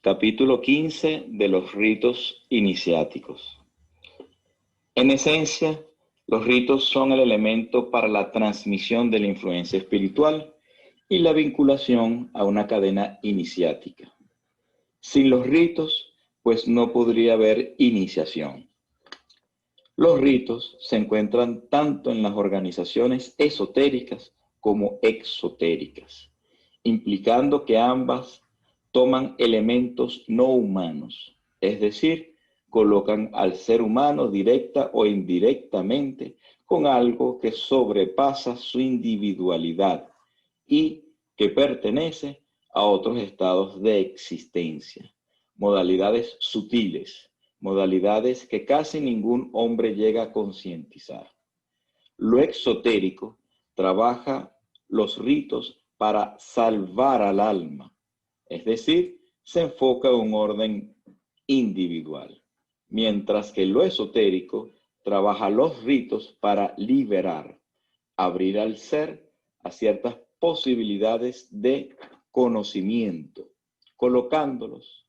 Capítulo 15 de los ritos iniciáticos. En esencia, los ritos son el elemento para la transmisión de la influencia espiritual y la vinculación a una cadena iniciática. Sin los ritos, pues no podría haber iniciación. Los ritos se encuentran tanto en las organizaciones esotéricas como exotéricas, implicando que ambas toman elementos no humanos, es decir, colocan al ser humano directa o indirectamente con algo que sobrepasa su individualidad y que pertenece a otros estados de existencia, modalidades sutiles, modalidades que casi ningún hombre llega a concientizar. Lo exotérico trabaja los ritos para salvar al alma, es decir, se enfoca en un orden individual, mientras que lo esotérico trabaja los ritos para liberar, abrir al ser a ciertas posibilidades de conocimiento, colocándolos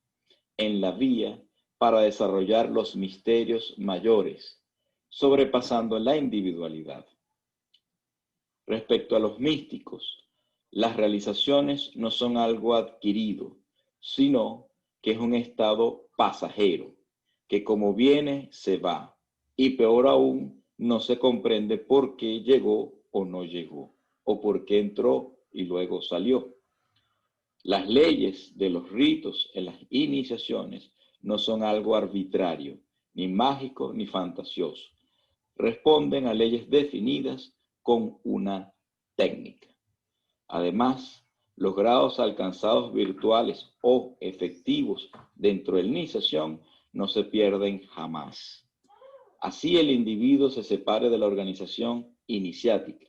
en la vía para desarrollar los misterios mayores, sobrepasando la individualidad. Respecto a los místicos, las realizaciones no son algo adquirido, sino que es un estado pasajero, que como viene, se va, y peor aún, no se comprende por qué llegó o no llegó, o por qué entró y luego salió. Las leyes de los ritos en las iniciaciones no son algo arbitrario, ni mágico, ni fantasioso. Responden a leyes definidas con una técnica. Además, los grados alcanzados virtuales o efectivos dentro de la iniciación no se pierden jamás. Así el individuo se separe de la organización iniciática,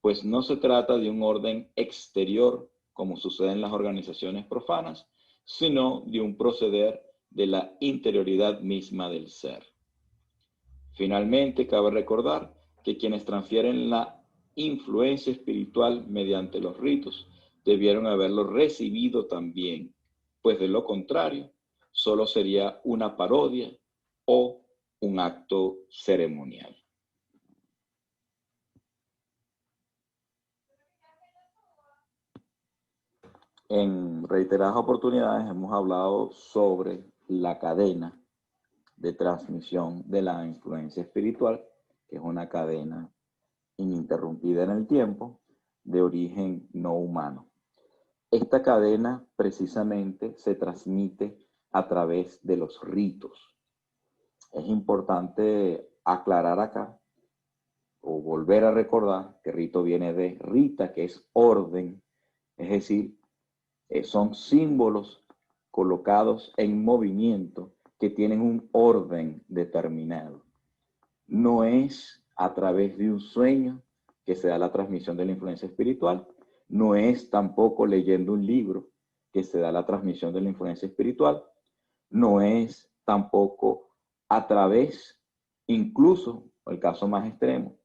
pues no se trata de un orden exterior como sucede en las organizaciones profanas, sino de un proceder de la interioridad misma del ser. Finalmente, cabe recordar que quienes transfieren la influencia espiritual mediante los ritos debieron haberlo recibido también, pues de lo contrario, solo sería una parodia o un acto ceremonial. En reiteradas oportunidades hemos hablado sobre la cadena de transmisión de la influencia espiritual, que es una cadena ininterrumpida en el tiempo, de origen no humano. Esta cadena precisamente se transmite a través de los ritos. Es importante aclarar acá, o volver a recordar, que rito viene de rita, que es orden, es decir, son símbolos colocados en movimiento que tienen un orden determinado. No es a través de un sueño que se da la transmisión de la influencia espiritual, no es tampoco leyendo un libro que se da la transmisión de la influencia espiritual, no es tampoco a través, incluso, el caso más extremo,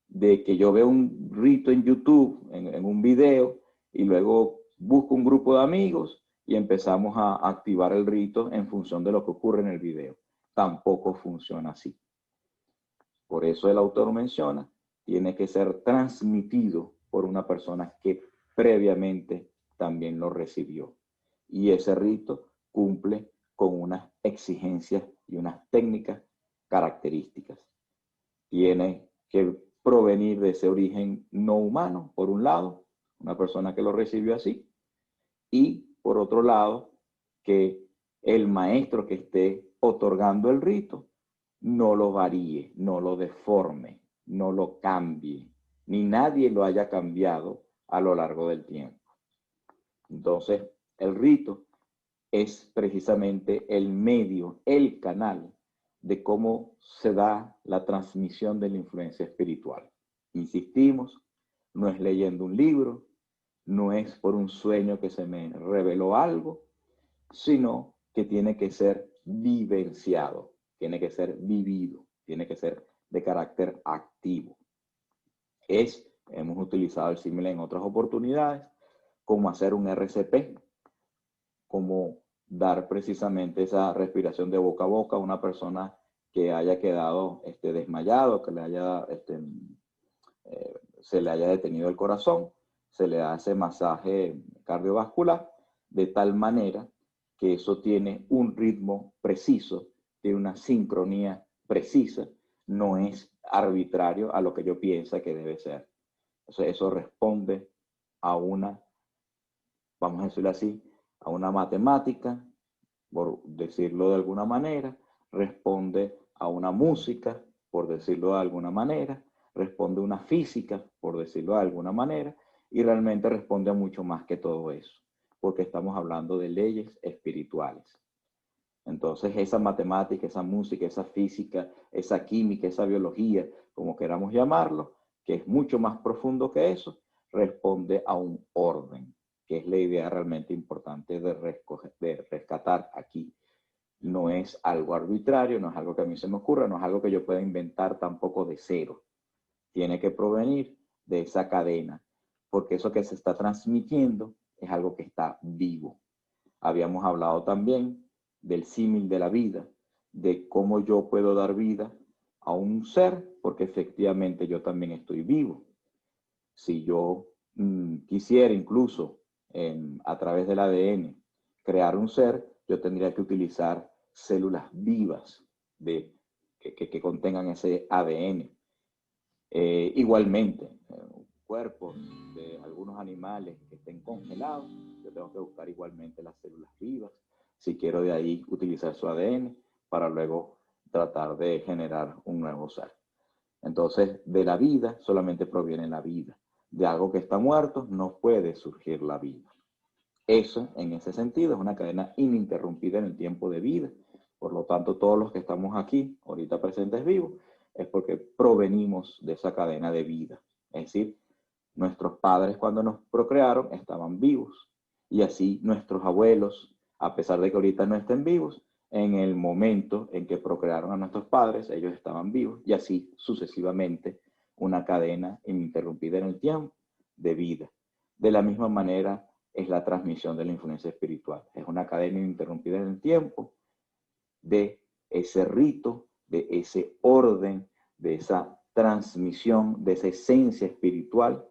de que yo veo un rito en YouTube, en un video, y luego busco un grupo de amigos y empezamos a activar el rito en función de lo que ocurre en el video. Tampoco funciona así. Por eso el autor menciona, tiene que ser transmitido por una persona que previamente también lo recibió. Y ese rito cumple con unas exigencias y unas técnicas características. Tiene que provenir de ese origen no humano, por un lado, una persona que lo recibió así, y por otro lado, que el maestro que esté otorgando el rito no lo varíe, no lo deforme, no lo cambie, ni nadie lo haya cambiado a lo largo del tiempo. Entonces, el rito es precisamente el medio, el canal de cómo se da la transmisión de la influencia espiritual. Insistimos, no es leyendo un libro, no es por un sueño que se me reveló algo, sino que tiene que ser vivenciado, tiene que ser vivido, tiene que ser de carácter activo. Hemos utilizado el símil en otras oportunidades, como hacer un RCP, como dar precisamente esa respiración de boca a boca a una persona que haya quedado desmayado, que le haya, se le haya detenido el corazón, se le hace masaje cardiovascular de tal manera que eso tiene un ritmo preciso, tiene una sincronía precisa, no es arbitrario a lo que yo pienso que debe ser. O sea, eso responde a una, vamos a decirlo así, a una matemática, por decirlo de alguna manera, responde a una música, por decirlo de alguna manera, responde a una física, por decirlo de alguna manera, y realmente responde a mucho más que todo eso, porque estamos hablando de leyes espirituales. Entonces esa matemática, esa música, esa física, esa química, esa biología, como queramos llamarlo, que es mucho más profundo que eso, responde a un orden, que es la idea realmente importante de rescatar aquí. No es algo arbitrario, no es algo que a mí se me ocurra, no es algo que yo pueda inventar tampoco de cero. Tiene que provenir de esa cadena, porque eso que se está transmitiendo es algo que está vivo. Habíamos hablado también del símil de la vida, de cómo yo puedo dar vida a un ser, porque efectivamente yo también estoy vivo. Si yo quisiera incluso a través del ADN crear un ser, yo tendría que utilizar células vivas que contengan ese ADN. Igualmente, cuerpos de algunos animales que estén congelados, yo tengo que buscar igualmente las células vivas, si quiero de ahí utilizar su ADN para luego tratar de generar un nuevo ser. Entonces, de la vida solamente proviene la vida. De algo que está muerto no puede surgir la vida. Eso, en ese sentido, es una cadena ininterrumpida en el tiempo de vida. Por lo tanto, todos los que estamos aquí, ahorita presentes vivos, es porque provenimos de esa cadena de vida. Es decir, nuestros padres cuando nos procrearon estaban vivos. Y así nuestros abuelos, a pesar de que ahorita no estén vivos, en el momento en que procrearon a nuestros padres, ellos estaban vivos. Y así sucesivamente, una cadena ininterrumpida en el tiempo de vida. De la misma manera es la transmisión de la influencia espiritual. Es una cadena ininterrumpida en el tiempo de ese rito, de ese orden, de esa transmisión, de esa esencia espiritual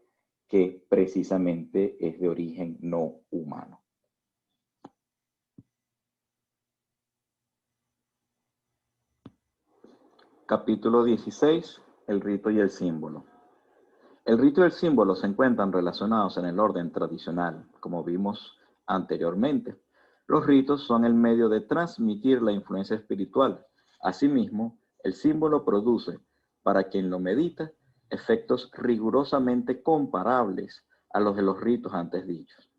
que precisamente es de origen no humano. Capítulo 16, el rito y el símbolo. El rito y el símbolo se encuentran relacionados en el orden tradicional, como vimos anteriormente. Los ritos son el medio de transmitir la influencia espiritual. Asimismo, el símbolo produce, para quien lo medita, efectos rigurosamente comparables a los de los ritos antes dichos.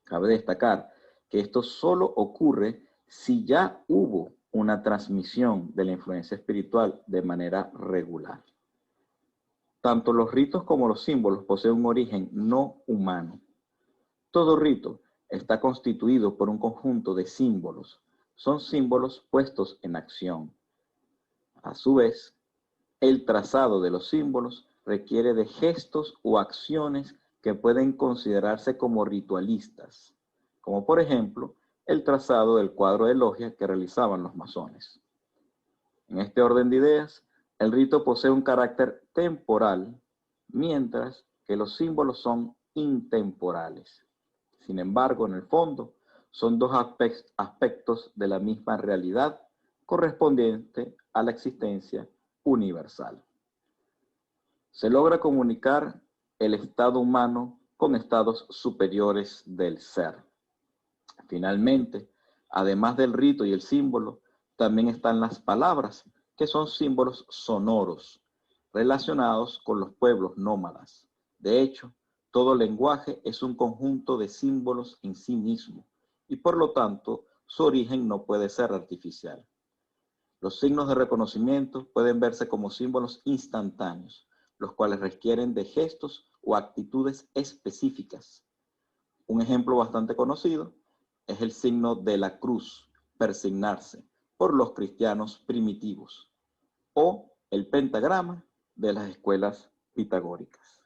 Cabe destacar que esto solo ocurre si ya hubo una transmisión de la influencia espiritual de manera regular. Tanto los ritos como los símbolos poseen un origen no humano. Todo rito está constituido por un conjunto de símbolos. Son símbolos puestos en acción. A su vez, el trazado de los símbolos requiere de gestos o acciones que pueden considerarse como ritualistas, como por ejemplo el trazado del cuadro de logia que realizaban los masones. En este orden de ideas, el rito posee un carácter temporal, mientras que los símbolos son intemporales. Sin embargo, en el fondo, son dos aspectos de la misma realidad correspondiente a la existencia universal. Se logra comunicar el estado humano con estados superiores del ser. Finalmente, además del rito y el símbolo, también están las palabras, que son símbolos sonoros, relacionados con los pueblos nómadas. De hecho, todo lenguaje es un conjunto de símbolos en sí mismo, y por lo tanto, su origen no puede ser artificial. Los signos de reconocimiento pueden verse como símbolos instantáneos, los cuales requieren de gestos o actitudes específicas. Un ejemplo bastante conocido es el signo de la cruz, persignarse, por los cristianos primitivos, o el pentagrama de las escuelas pitagóricas.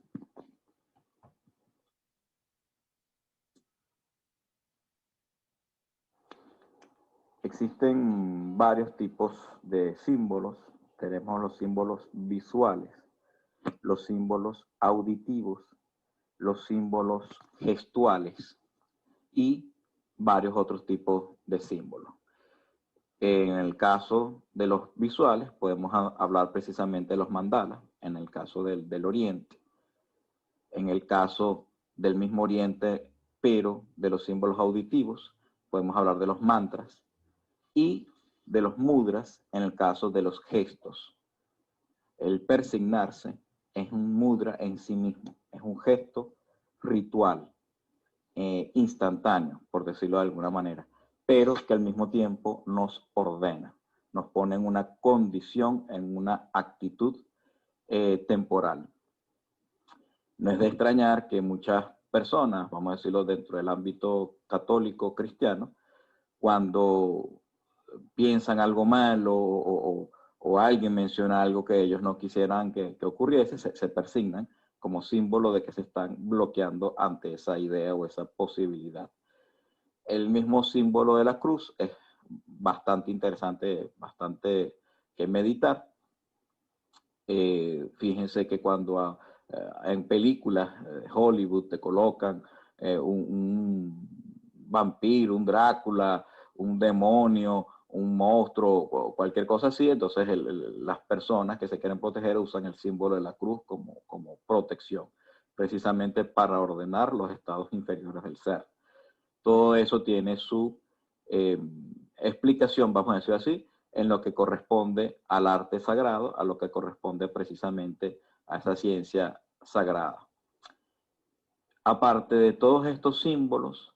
existen varios tipos de símbolos. Tenemos los símbolos visuales, los símbolos auditivos, los símbolos gestuales y varios otros tipos de símbolos. En el caso de los visuales, podemos hablar precisamente de los mandalas, en el caso del Oriente. En el caso del mismo Oriente, pero de los símbolos auditivos, podemos hablar de los mantras y de los mudras en el caso de los gestos. El persignarse es un mudra en sí mismo, es un gesto ritual, instantáneo, por decirlo de alguna manera, pero que al mismo tiempo nos ordena, nos pone en una condición, en una actitud temporal. No es de extrañar que muchas personas, vamos a decirlo dentro del ámbito católico cristiano, cuando piensan algo mal o alguien menciona algo que ellos no quisieran que ocurriese, se persignan como símbolo de que se están bloqueando ante esa idea o esa posibilidad. El mismo símbolo de la cruz es bastante interesante, bastante que meditar. Fíjense que cuando en películas de Hollywood te colocan un vampiro, un Drácula, un demonio, un monstruo o cualquier cosa así, entonces las personas que se quieren proteger usan el símbolo de la cruz como protección, precisamente para ordenar los estados inferiores del ser. Todo eso tiene su explicación, vamos a decir así, en lo que corresponde al arte sagrado, a lo que corresponde precisamente a esa ciencia sagrada. Aparte de todos estos símbolos,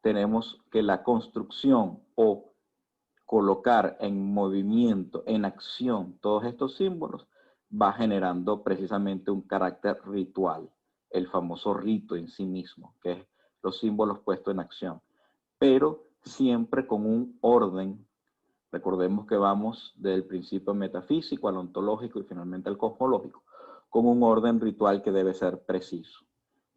tenemos que la construcción o colocar en movimiento, en acción, todos estos símbolos, va generando precisamente un carácter ritual, el famoso rito en sí mismo, que es los símbolos puestos en acción, pero siempre con un orden. Recordemos que vamos del principio metafísico al ontológico y finalmente al cosmológico, con un orden ritual que debe ser preciso,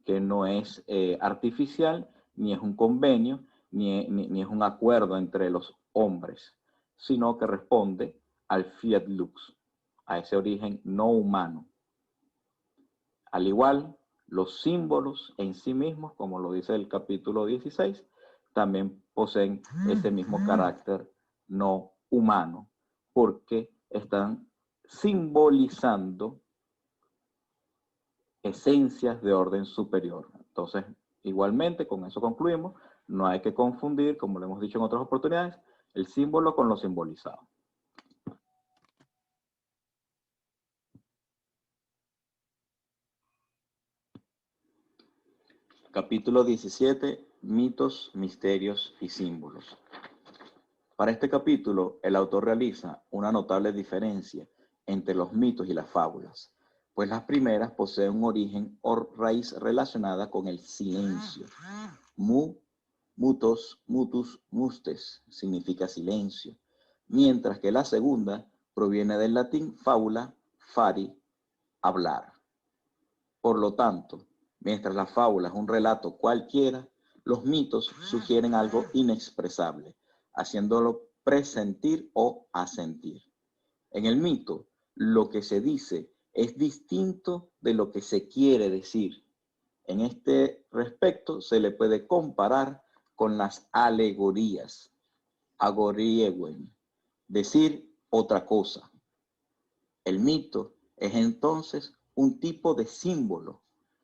que no es artificial, ni es un convenio, ni es un acuerdo entre los hombres, sino que responde al fiat lux, a ese origen no humano. Al igual, los símbolos en sí mismos, como lo dice el capítulo 16, también poseen ese mismo carácter no humano, porque están simbolizando esencias de orden superior. Entonces, igualmente, con eso concluimos, no hay que confundir, como lo hemos dicho en otras oportunidades, el símbolo con lo simbolizado. Capítulo 17, mitos, misterios y símbolos. Para este capítulo, el autor realiza una notable diferencia entre los mitos y las fábulas, pues las primeras poseen un origen o raíz relacionada con el silencio. Mutos, mutus, mustes, significa silencio, mientras que la segunda proviene del latín fábula, fari, hablar. Por lo tanto, mientras la fábula es un relato cualquiera, los mitos sugieren algo inexpresable, haciéndolo presentir o asentir. En el mito, lo que se dice es distinto de lo que se quiere decir. En este respecto, se le puede comparar con las alegorías. Agorieguen, decir otra cosa. El mito es entonces un tipo de símbolo,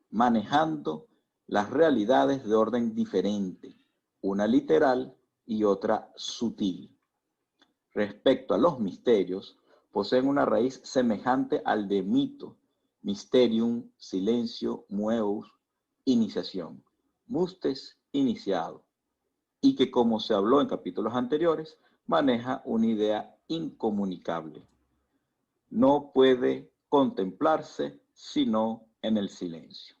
manejando las realidades de orden diferente, una literal y otra sutil. Respecto a los misterios, poseen una raíz semejante al de mito, mysterium, silencio, mueus, iniciación, mustes, iniciado, y que, como se habló en capítulos anteriores, maneja una idea incomunicable. No puede contemplarse sino en el silencio.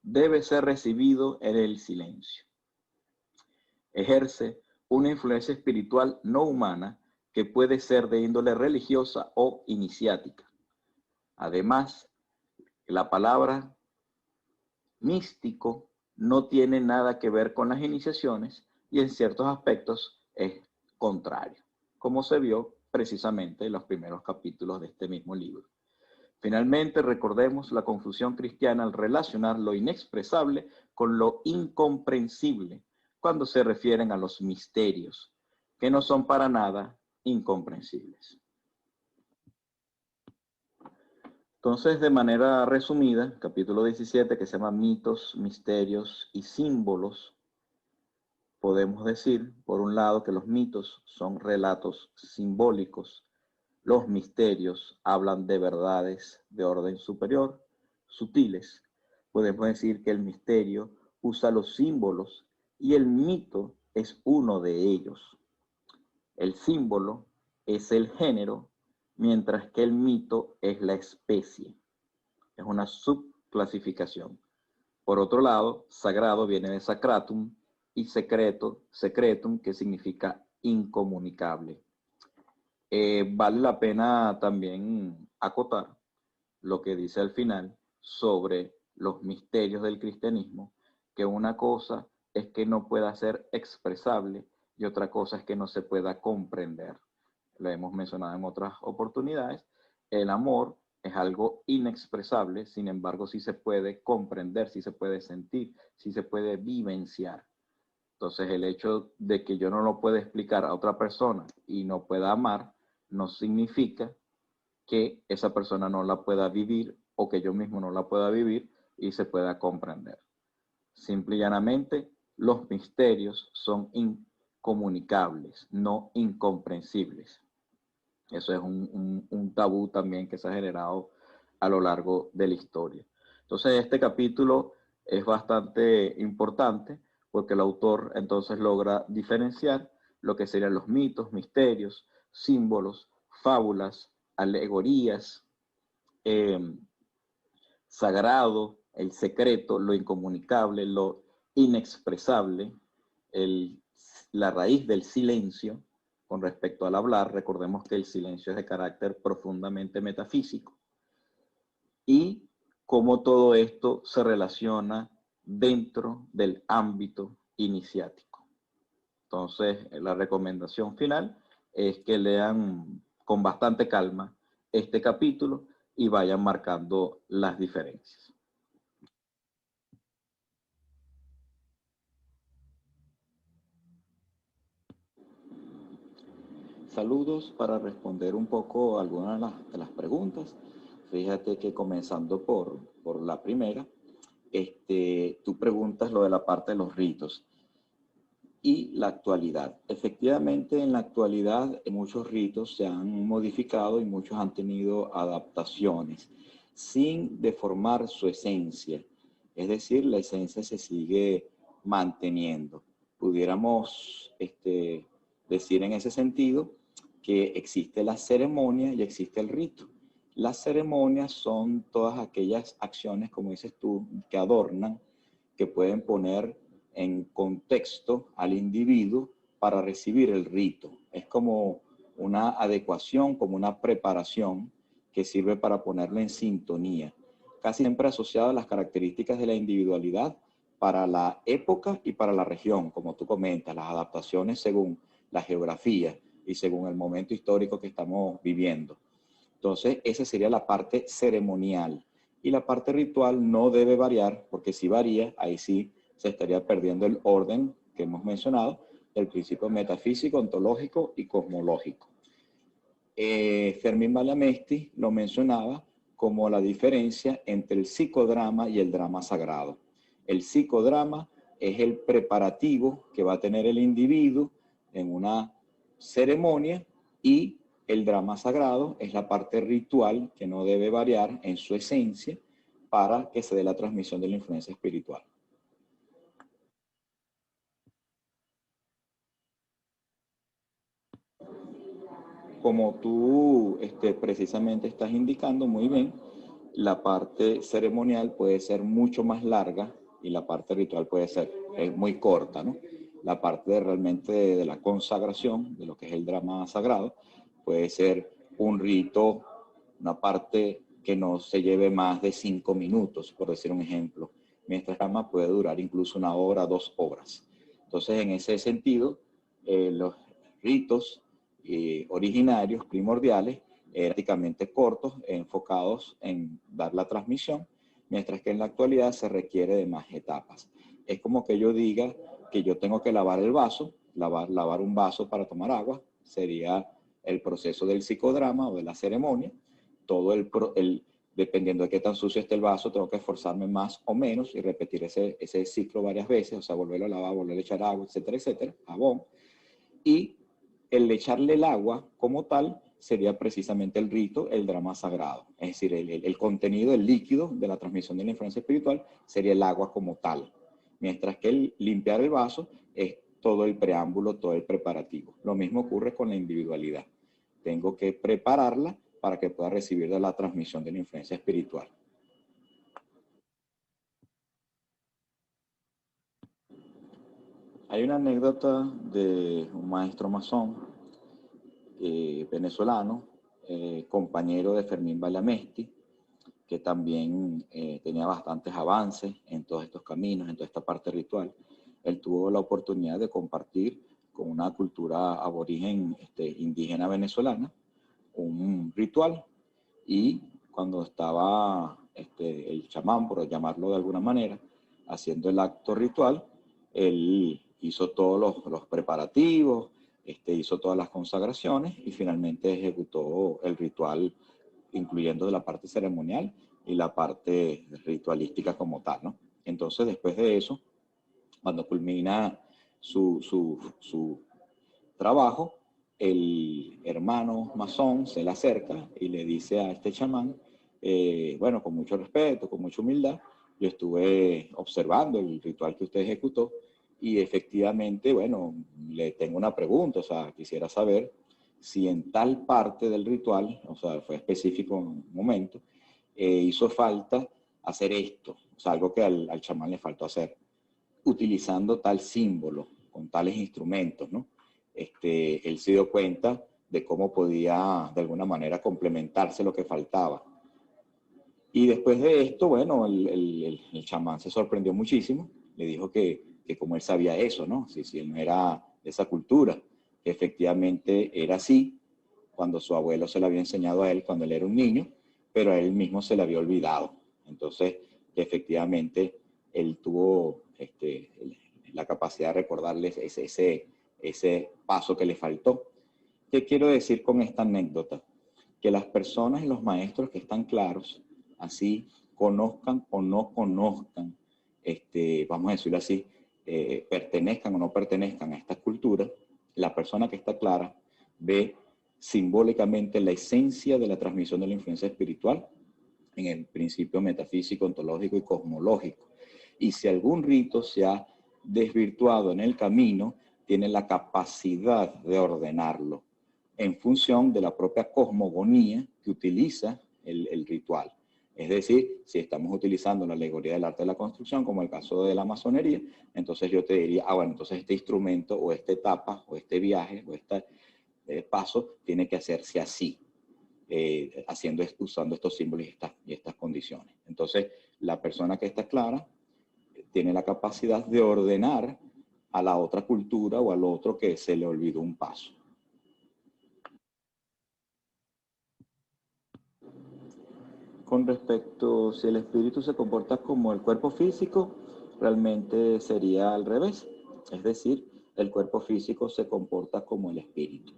Debe ser recibido en el silencio. Ejerce una influencia espiritual no humana que puede ser de índole religiosa o iniciática. Además, la palabra místico no tiene nada que ver con las iniciaciones y en ciertos aspectos es contrario, como se vio precisamente en los primeros capítulos de este mismo libro. Finalmente, recordemos la confusión cristiana al relacionar lo inexpresable con lo incomprensible cuando se refieren a los misterios, que no son para nada incomprensibles. Entonces, de manera resumida, capítulo 17, que se llama Mitos, Misterios y Símbolos, podemos decir, por un lado, que los mitos son relatos simbólicos. Los misterios hablan de verdades de orden superior, sutiles. Podemos decir que el misterio usa los símbolos y el mito es uno de ellos. El símbolo es el género, mientras que el mito es la especie. Es una subclasificación. Por otro lado, sagrado viene de sacratum y secreto, secretum, que significa incomunicable. Vale la pena también acotar lo que dice al final sobre los misterios del cristianismo, que una cosa es que no pueda ser expresable y otra cosa es que no se pueda comprender. Lo hemos mencionado en otras oportunidades. El amor es algo inexpresable, sin embargo, sí se puede comprender, sí se puede sentir, sí se puede vivenciar. Entonces, el hecho de que yo no lo pueda explicar a otra persona y no pueda amar, no significa que esa persona no la pueda vivir o que yo mismo no la pueda vivir y se pueda comprender. Simple y llanamente, los misterios son incomunicables, no incomprensibles. Eso es un tabú también que se ha generado a lo largo de la historia. Entonces, este capítulo es bastante importante porque el autor entonces logra diferenciar lo que serían los mitos, misterios, símbolos, fábulas, alegorías, sagrado, el secreto, lo incomunicable, lo inexpresable, la raíz del silencio con respecto al hablar. Recordemos que el silencio es de carácter profundamente metafísico. Y cómo todo esto se relaciona dentro del ámbito iniciático. Entonces, la recomendación final es que lean con bastante calma este capítulo y vayan marcando las diferencias. Saludos para responder un poco algunas de las preguntas. Fíjate que comenzando por la primera, tú preguntas lo de la parte de los ritos y la actualidad. Efectivamente, en la actualidad muchos ritos se han modificado y muchos han tenido adaptaciones sin deformar su esencia. Es decir, la esencia se sigue manteniendo. Pudiéramos decir en ese sentido que existe la ceremonia y existe el rito. Las ceremonias son todas aquellas acciones, como dices tú, que adornan, que pueden poner en contexto al individuo para recibir el rito. Es como una adecuación, como una preparación que sirve para ponerlo en sintonía, casi siempre asociada a las características de la individualidad para la época y para la región, como tú comentas, las adaptaciones según la geografía y según el momento histórico que estamos viviendo. Entonces, esa sería la parte ceremonial. Y la parte ritual no debe variar, porque si varía, ahí sí se estaría perdiendo el orden que hemos mencionado, el principio metafísico, ontológico y cosmológico. Fermín Malamesti lo mencionaba como la diferencia entre el psicodrama y el drama sagrado. El psicodrama es el preparativo que va a tener el individuo en una ceremonia y el drama sagrado es la parte ritual que no debe variar en su esencia para que se dé la transmisión de la influencia espiritual. Como tú precisamente estás indicando muy bien, la parte ceremonial puede ser mucho más larga y la parte ritual puede ser muy corta, ¿no? La parte realmente de la consagración, de lo que es el drama sagrado, puede ser un rito, una parte que no se lleve más de 5 minutos, por decir un ejemplo. Mientras el drama puede durar incluso 1 hora, 2 horas. Entonces, en ese sentido, ritos originarios, primordiales, prácticamente cortos, enfocados en dar la transmisión, mientras que en la actualidad se requiere de más etapas. Es como que yo diga que yo tengo que lavar el vaso, lavar un vaso para tomar agua, sería el proceso del psicodrama o de la ceremonia. Todo dependiendo de qué tan sucio esté el vaso, tengo que esforzarme más o menos y repetir ese ciclo varias veces, o sea, volverlo a lavar, volverle a echar agua, etcétera, etcétera, jabón. Y el echarle el agua como tal sería precisamente el rito, el drama sagrado. Es decir, el contenido, el líquido de la transmisión de la influencia espiritual sería el agua como tal. Mientras que el limpiar el vaso es todo el preámbulo, todo el preparativo. Lo mismo ocurre con la individualidad. Tengo que prepararla para que pueda recibir de la transmisión de la influencia espiritual. Hay una anécdota de un maestro masón venezolano, compañero de Fermín Baliamesti, que también tenía bastantes avances en todos estos caminos, en toda esta parte ritual. Él tuvo la oportunidad de compartir con una cultura aborigen indígena venezolana un ritual, y cuando estaba el chamán, por llamarlo de alguna manera, haciendo el acto ritual, él hizo todos los preparativos, hizo todas las consagraciones y finalmente ejecutó el ritual, incluyendo de la parte ceremonial y la parte ritualística como tal, ¿no? Entonces, después de eso, cuando culmina su trabajo, el hermano masón se le acerca y le dice a este chamán, bueno, con mucho respeto, con mucha humildad, yo estuve observando el ritual que usted ejecutó y efectivamente, bueno, le tengo una pregunta, o sea, quisiera saber si en tal parte del ritual, o sea, fue específico en un momento, hizo falta hacer esto, o sea, algo que al chamán le faltó hacer, utilizando tal símbolo, con tales instrumentos, ¿no? Él se dio cuenta de cómo podía de alguna manera complementarse lo que faltaba. Y después de esto, bueno, el chamán se sorprendió muchísimo, le dijo que como él sabía eso, ¿no? Si él no era de esa cultura, que efectivamente era así, cuando su abuelo se lo había enseñado a él cuando él era un niño, pero a él mismo se le había olvidado. Entonces, que efectivamente él tuvo la capacidad de recordarles ese paso que le faltó. ¿Qué quiero decir con esta anécdota? Que las personas y los maestros que están claros, así conozcan o no conozcan, vamos a decirlo así, pertenezcan o no pertenezcan a esta cultura, la persona que está clara ve simbólicamente la esencia de la transmisión de la influencia espiritual en el principio metafísico, ontológico y cosmológico. Y si algún rito se ha desvirtuado en el camino, tiene la capacidad de ordenarlo en función de la propia cosmogonía que utiliza el ritual. Es decir, si estamos utilizando la alegoría del arte de la construcción, como el caso de la masonería, entonces yo te diría, bueno, entonces este instrumento o esta etapa o este viaje o este paso tiene que hacerse así, usando estos símbolos y estas condiciones. Entonces, la persona que está clara tiene la capacidad de ordenar a la otra cultura o al otro que se le olvidó un paso. Con respecto si el espíritu se comporta como el cuerpo físico, realmente sería al revés. Es decir, el cuerpo físico se comporta como el espíritu.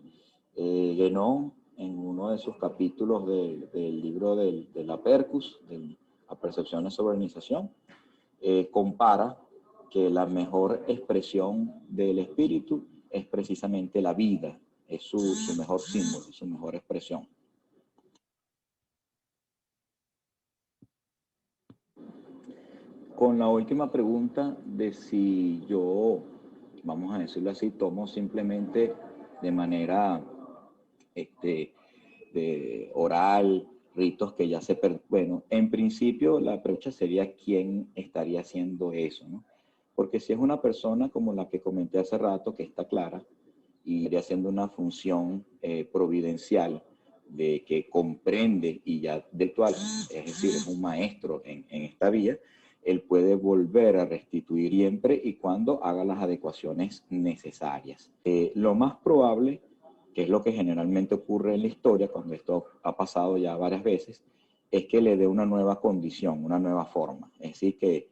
Guénon, en uno de sus capítulos del libro de la Percus, de la percepción de sobrenización, compara que la mejor expresión del espíritu es precisamente la vida, es su mejor símbolo, su mejor expresión. Con la última pregunta de si yo, vamos a decirlo así, tomo simplemente de manera oral, ritos que ya se... Bueno, en principio la pregunta sería quién estaría haciendo eso, ¿no? Porque si es una persona como la que comenté hace rato, que está clara, y estaría haciendo una función providencial, de que comprende y ya de actual, es decir, es un maestro en esta vía, él puede volver a restituir siempre y cuando haga las adecuaciones necesarias. Lo más probable, que es lo que generalmente ocurre en la historia, cuando esto ha pasado ya varias veces, es que le dé una nueva condición, una nueva forma. Es decir, que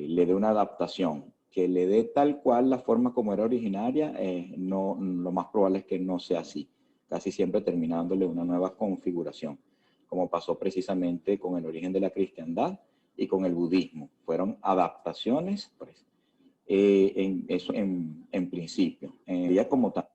le dé una adaptación, que le dé tal cual la forma como era originaria, no, lo más probable es que no sea así, casi siempre terminándole una nueva configuración, como pasó precisamente con el origen de la cristiandad y con el budismo. Fueron adaptaciones, pues, en principio, ya como tal.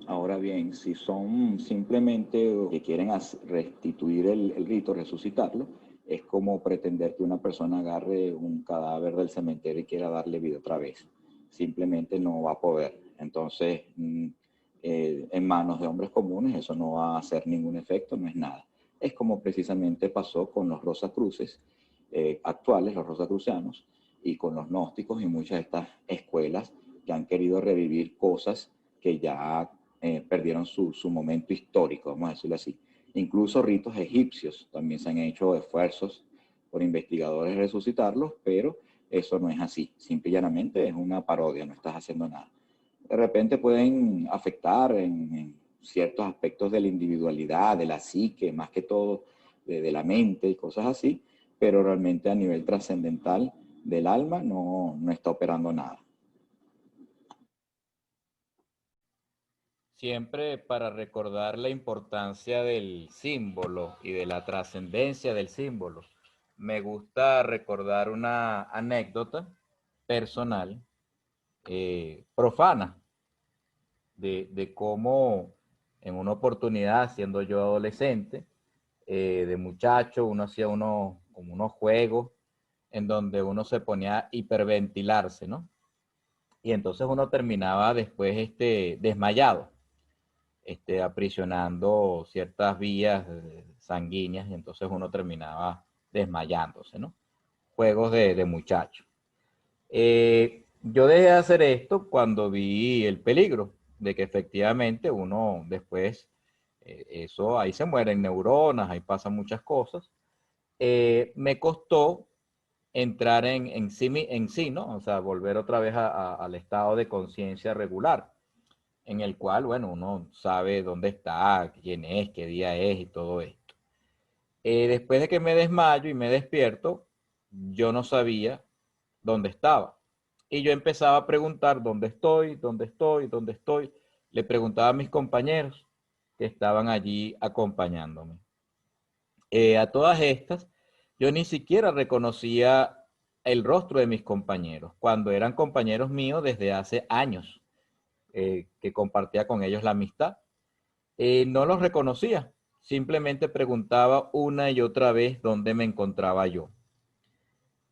Ahora bien, si son simplemente que quieren restituir el rito, resucitarlo, es como pretender que una persona agarre un cadáver del cementerio y quiera darle vida otra vez. Simplemente no va a poder. Entonces, en manos de hombres comunes eso no va a hacer ningún efecto, no es nada. Es como precisamente pasó con los Rosacruces actuales, los rosacrucianos, y con los gnósticos y muchas de estas escuelas que han querido revivir cosas que ya perdieron su momento histórico, vamos a decirlo así. Incluso ritos egipcios también se han hecho esfuerzos por investigadores resucitarlos, pero eso no es así. Simple y llanamente es una parodia, no estás haciendo nada. De repente pueden afectar en ciertos aspectos de la individualidad, de la psique, más que todo de la mente y cosas así, pero realmente a nivel trascendental del alma no está operando nada. Siempre para recordar la importancia del símbolo y de la trascendencia del símbolo, me gusta recordar una anécdota personal, profana, de cómo en una oportunidad, siendo yo adolescente, de muchacho, uno hacía como unos juegos en donde uno se ponía a hiperventilarse, ¿no? Y entonces uno terminaba después desmayado, aprisionando ciertas vías sanguíneas, y entonces uno terminaba desmayándose, ¿no? Juegos de muchacho. Yo dejé de hacer esto cuando vi el peligro de que efectivamente uno después, eso ahí se mueren neuronas, ahí pasan muchas cosas. Me costó entrar en sí, ¿no? O sea, volver otra vez al estado de conciencia regular, en el cual, bueno, uno sabe dónde está, quién es, qué día es y todo esto. Después de que me desmayo y me despierto, yo no sabía dónde estaba. Y yo empezaba a preguntar dónde estoy, dónde estoy, dónde estoy. Le preguntaba a mis compañeros que estaban allí acompañándome. A todas estas, yo ni siquiera reconocía el rostro de mis compañeros, cuando eran compañeros míos desde hace años, que compartía con ellos la amistad. No los reconocía, simplemente preguntaba una y otra vez dónde me encontraba yo.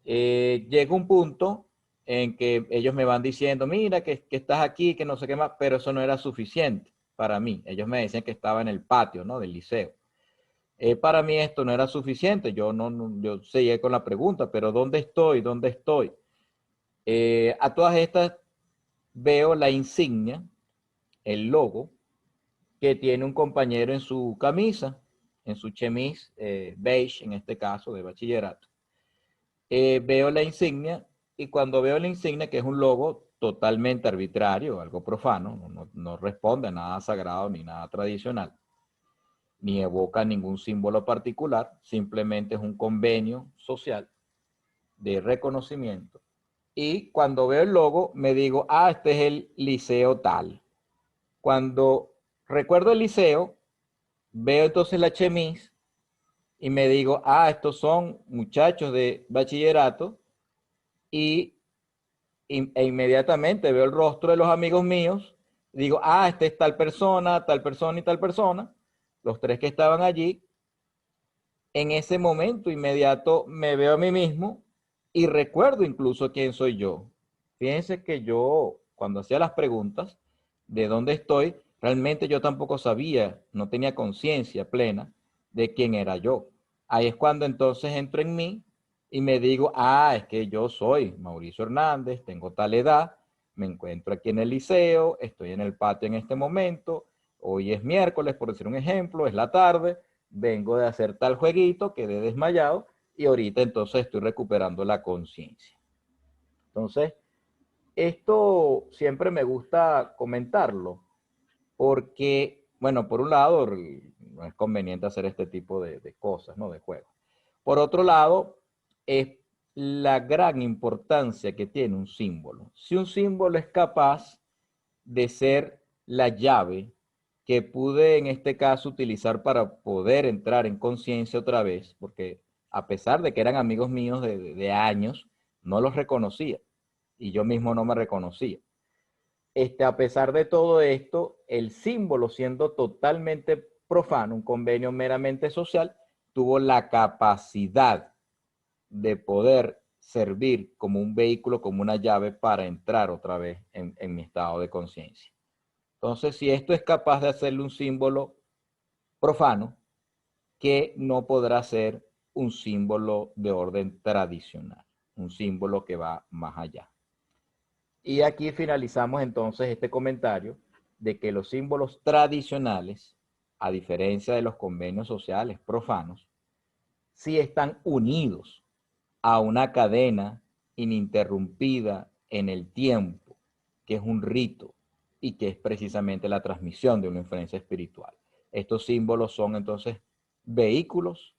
Llega un punto en que ellos me van diciendo, mira, que estás aquí, que no sé qué más, pero eso no era suficiente para mí. Ellos me decían que estaba en el patio, ¿no?, del liceo. Para mí esto no era suficiente, yo seguía con la pregunta, pero ¿dónde estoy? ¿Dónde estoy? A todas estas veo la insignia, el logo, que tiene un compañero en su camisa, en su chemise beige, en este caso, de bachillerato. Veo la insignia, y cuando veo la insignia, que es un logo totalmente arbitrario, algo profano, no responde a nada sagrado ni nada tradicional, ni evoca ningún símbolo particular, simplemente es un convenio social de reconocimiento. Y cuando veo el logo, me digo, ah, este es el liceo tal. Cuando recuerdo el liceo, veo entonces la chemise y me digo, ah, estos son muchachos de bachillerato, y, e inmediatamente veo el rostro de los amigos míos, digo, ah, este es tal persona y tal persona, los tres que estaban allí. En ese momento inmediato me veo a mí mismo y recuerdo incluso quién soy yo. Fíjense que yo, cuando hacía las preguntas de dónde estoy, realmente yo tampoco sabía, no tenía conciencia plena de quién era yo. Ahí es cuando entonces entro en mí y me digo, ah, es que yo soy Mauricio Hernández, tengo tal edad, me encuentro aquí en el liceo, estoy en el patio en este momento, hoy es miércoles, por decir un ejemplo, es la tarde, vengo de hacer tal jueguito, quedé desmayado y ahorita entonces estoy recuperando la conciencia. Entonces, esto siempre me gusta comentarlo porque, bueno, por un lado, no es conveniente hacer este tipo de cosas, ¿no? De juegos. Por otro lado, es la gran importancia que tiene un símbolo. Si un símbolo es capaz de ser la llave que pude en este caso utilizar para poder entrar en conciencia otra vez, porque a pesar de que eran amigos míos de años, no los reconocía y yo mismo no me reconocía. A pesar de todo esto, el símbolo siendo totalmente profano, un convenio meramente social, tuvo la capacidad de poder servir como un vehículo, como una llave para entrar otra vez en mi estado de conciencia. Entonces, si esto es capaz de hacerle un símbolo profano, ¿qué no podrá ser un símbolo de orden tradicional? Un símbolo que va más allá. Y aquí finalizamos entonces este comentario de que los símbolos tradicionales, a diferencia de los convenios sociales profanos, sí están unidos a una cadena ininterrumpida en el tiempo, que es un rito y que es precisamente la transmisión de una influencia espiritual. Estos símbolos son entonces vehículos,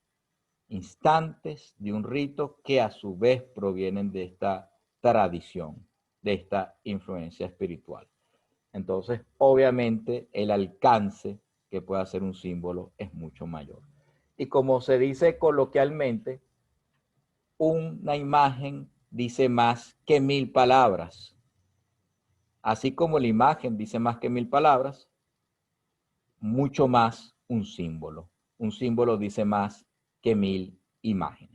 instantes de un rito que a su vez provienen de esta tradición, de esta influencia espiritual. Entonces, obviamente, el alcance que puede hacer un símbolo es mucho mayor. Y como se dice coloquialmente, una imagen dice más que 1000 palabras. Así como la imagen dice más que 1000 palabras, mucho más un símbolo. Un símbolo dice más que 1000 imágenes.